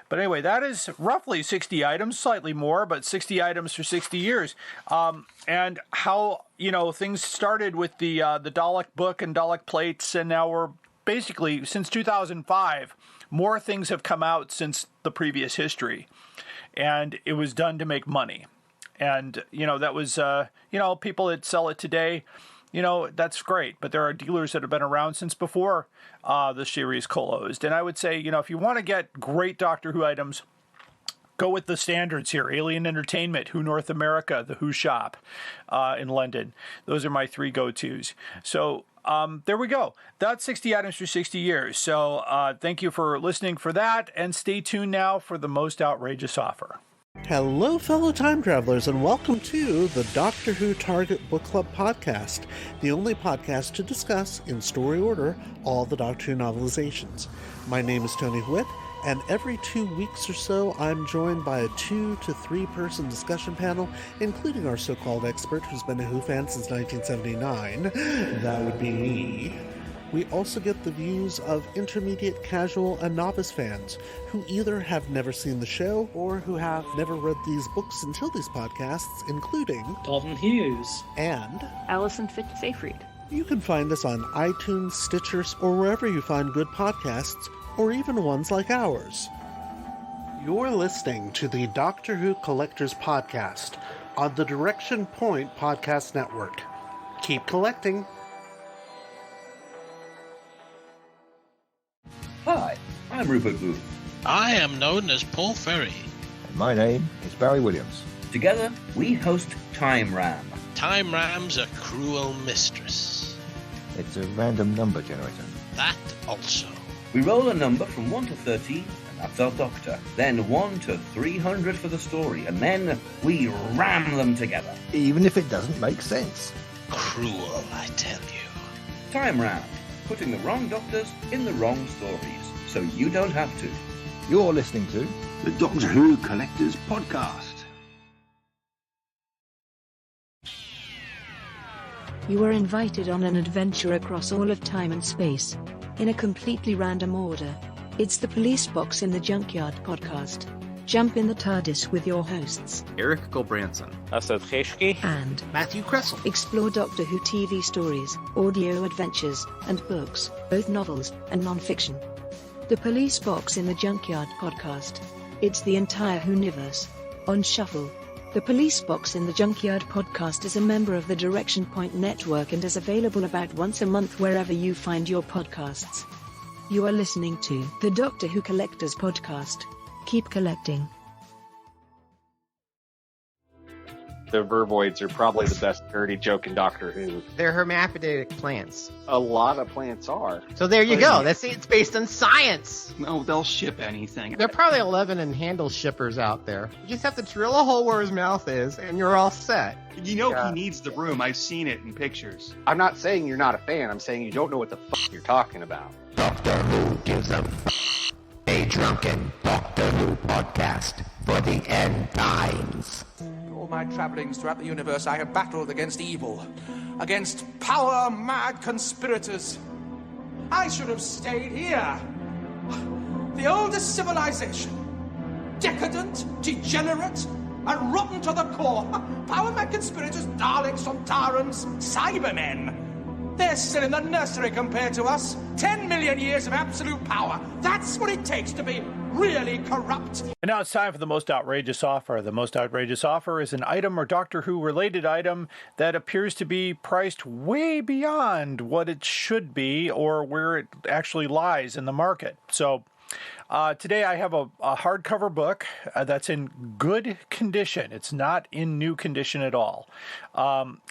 S3: But anyway, that is roughly 60 items, slightly more, but 60 items for 60 years. And how, things started with the Dalek book and Dalek plates, and now we're basically, since 2005, more things have come out since the previous history. And it was done to make money. And, that was, people that sell it today, that's great. But there are dealers that have been around since before the series closed. And I would say, if you want to get great Doctor Who items, go with the standards here: Alien Entertainment, Who North America, the Who Shop in London. Those are my 3 go-tos. So there we go. That's 60 items for 60 years. So thank you for listening for that, and stay tuned now for the most outrageous offer.
S11: Hello, fellow time travelers, and welcome to the Doctor Who Target Book Club podcast, the only podcast to discuss, in story order, all the Doctor Who novelizations. My name is Tony Whitt, and every 2 weeks or so, I'm joined by a 2 to 3 person discussion panel, including our so-called expert who's been a Who fan since 1979. That would be me. We also get the views of intermediate, casual, and novice fans who either have never seen the show or who have never read these books until these podcasts, including
S12: Dalton Hughes
S11: and
S13: Alison Fitz-Seyfried.
S11: You can find us on iTunes, Stitcher, or wherever you find good podcasts, or even ones like ours. You're listening to the Doctor Who Collectors Podcast on the Direction Point Podcast Network. Keep collecting.
S14: Hi, I'm Rupert Booth.
S15: I am known as Paul Ferry.
S14: And my name is Barry Williams. Together, we host Time Ram.
S15: Time Ram's a cruel mistress.
S14: It's a random number generator.
S15: That also.
S14: We roll a number from 1 to 13, and that's our Doctor. Then 1 to 300 for the story, and then we ram them together. Even if it doesn't make sense.
S15: Cruel, I tell you.
S14: Time Ram. Putting the wrong Doctors in the wrong stories, so you don't have to. You're listening to
S16: the Doctor Who Collectors Podcast.
S17: You are invited on an adventure across all of time and space, in a completely random order. It's the Police Box in the Junkyard podcast. Jump in the TARDIS with your hosts,
S18: Eric Gulbranson,
S19: Asad Kheshki,
S17: and
S18: Matthew Kressel.
S17: Explore Doctor Who TV stories, audio adventures, and books, both novels and non-fiction. The Police Box in the Junkyard podcast. It's the entire Whoniverse on shuffle. The Police Box in the Junkyard podcast is a member of the Direction Point Network and is available about once a month wherever you find your podcasts. You are listening to the Doctor Who Collectors Podcast. Keep collecting.
S19: The Vervoids are probably the best dirty joke in Doctor Who.
S20: They're hermaphroditic plants.
S19: A lot of plants are.
S20: So there you go. It's based on science.
S18: No, they'll ship anything.
S20: There are probably 11 and handle shippers out there. You just have to drill a hole where his mouth is, and you're all set.
S18: He needs the room. I've seen it in pictures.
S19: I'm not saying you're not a fan. I'm saying you don't know what the fuck you're talking about.
S21: Doctor Who gives a a drunken Doctor Who podcast for the end times.
S22: In all my travellings throughout the universe, I have battled against evil, against power-mad conspirators. I should have stayed here. The oldest civilization. Decadent, degenerate, and rotten to the core. Power-mad conspirators, Daleks, Sontarans, Cybermen. They're still in the nursery compared to us. 10 million years of absolute power. That's what it takes to be really corrupt.
S3: And now it's time for the most outrageous offer. The most outrageous offer is an item or Doctor Who related item that appears to be priced way beyond what it should be or where it actually lies in the market. So today I have a hardcover book that's in good condition. It's not in new condition at all.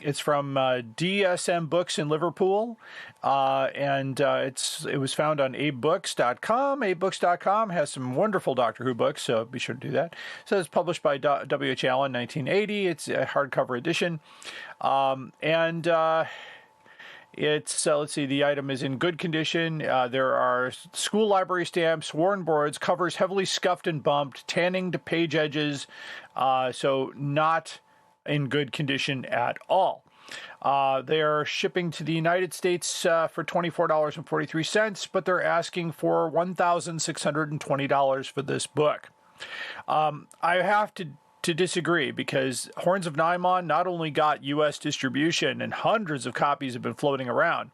S3: It's from DSM Books in Liverpool, and it was found on abebooks.com. Abebooks.com has some wonderful Doctor Who books, so be sure to do that. So it's published by W.H. Allen, 1980. It's a hardcover edition, It's, let's see, the item is in good condition. There are school library stamps, worn boards, covers heavily scuffed and bumped, tanning to page edges, so not in good condition at all. They are shipping to the United States for $24.43, but they're asking for $1,620 for this book. I have to disagree, because Horns of Nimon not only got U.S. distribution and hundreds of copies have been floating around,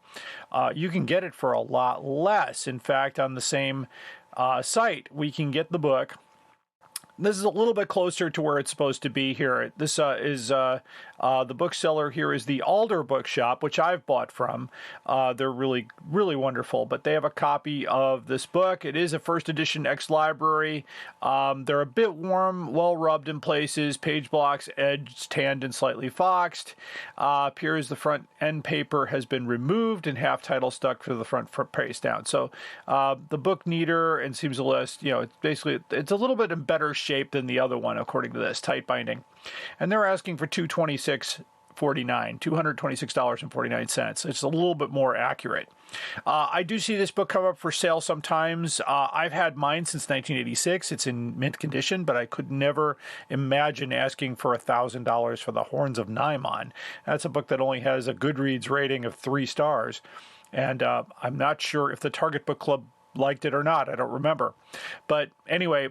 S3: you can get it for a lot less. In fact, on the same site, we can get the book This is a little bit closer to where it's supposed to be here. This is the bookseller here is the Alder Bookshop, which I've bought from. They're really, really wonderful. But they have a copy of this book. It is a first edition ex-library. They're a bit worn, well rubbed in places. Page blocks, edged, tanned, and slightly foxed. Appears the front end paper has been removed and half title stuck to the front face down. So the book neater and seems less, it's a little bit in better shape than the other one, according to this, tight binding. And they're asking for $226.49. It's a little bit more accurate. I do see this book come up for sale sometimes. I've had mine since 1986. It's in mint condition, but I could never imagine asking for $1,000 for the Horns of Nimon. That's a book that only has a Goodreads rating of 3 stars. And I'm not sure if the Target Book Club liked it or not. I don't remember. But anyway,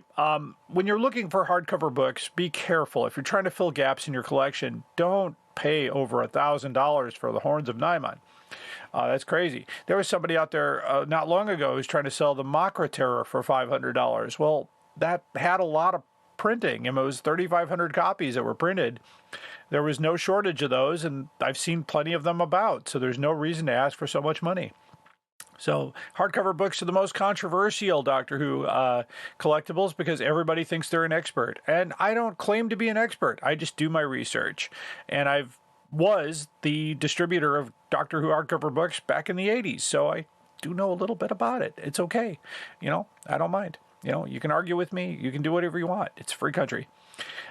S3: when you're looking for hardcover books, be careful. If you're trying to fill gaps in your collection, don't pay over $1,000 for the Horns of Nimon. That's crazy. There was somebody out there not long ago who was trying to sell the Makra Terror for $500. Well, that had a lot of printing, and it was 3,500 copies that were printed. There was no shortage of those, and I've seen plenty of them about, so there's no reason to ask for so much money. So hardcover books are the most controversial Doctor Who collectibles because everybody thinks they're an expert. And I don't claim to be an expert. I just do my research. And I was the distributor of Doctor Who hardcover books back in the 80s. So I do know a little bit about it. It's okay. I don't mind. You can argue with me. You can do whatever you want. It's a free country.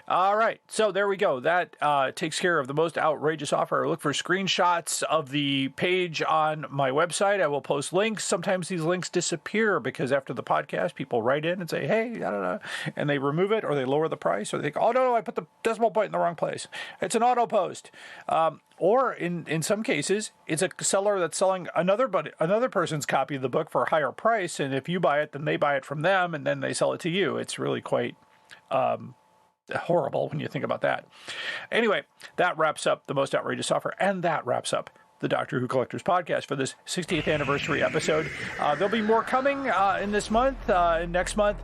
S3: All right, so there we go. That takes care of the most outrageous offer. Look for screenshots of the page on my website. I will post links. Sometimes these links disappear because after the podcast, people write in and say, hey, I don't know, and they remove it or they lower the price or they think, oh, no, I put the decimal point in the wrong place. It's an auto post. Or in some cases, it's a seller that's selling another person's copy of the book for a higher price, and if you buy it, then they buy it from them, and then they sell it to you. It's really quite horrible when you think about that. Anyway, that wraps up the most outrageous offer, and that wraps up the Doctor Who Collectors Podcast for this 60th anniversary episode. There'll be more coming in this month, next month,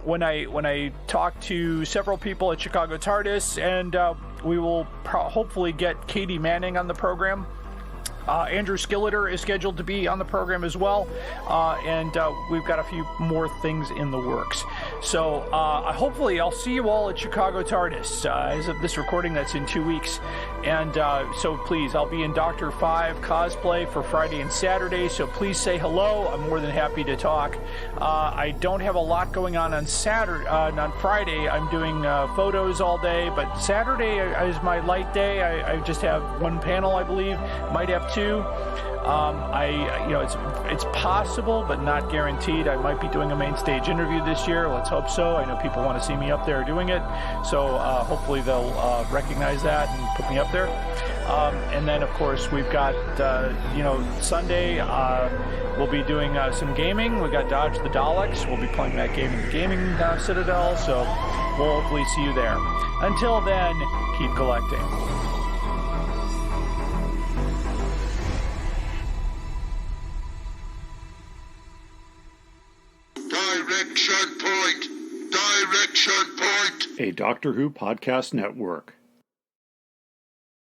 S3: when I talk to several people at Chicago TARDIS, and we will hopefully get Katie Manning on the program. Andrew Skilleter is scheduled to be on the program as well, and we've got a few more things in the works. So hopefully I'll see you all at Chicago TARDIS. As of this recording, that's in 2 weeks. And so please, I'll be in Dr. 5 cosplay for Friday and Saturday, so please say hello. I'm more than happy to talk. I don't have a lot going on on Friday. I'm doing photos all day, but Saturday is my light day. I just have one panel, I believe. Might have 2. It's possible, but not guaranteed. I might be doing a main stage interview this year. Let's hope so. I know people want to see me up there doing it, so hopefully they'll recognize that and put me up there. And then, of course, we've got Sunday. We'll be doing some gaming. We got Dodge the Daleks. We'll be playing that game in the Gaming Citadel. So we'll hopefully see you there. Until then, keep collecting.
S12: Direction point! Direction point!
S1: A Doctor Who podcast network.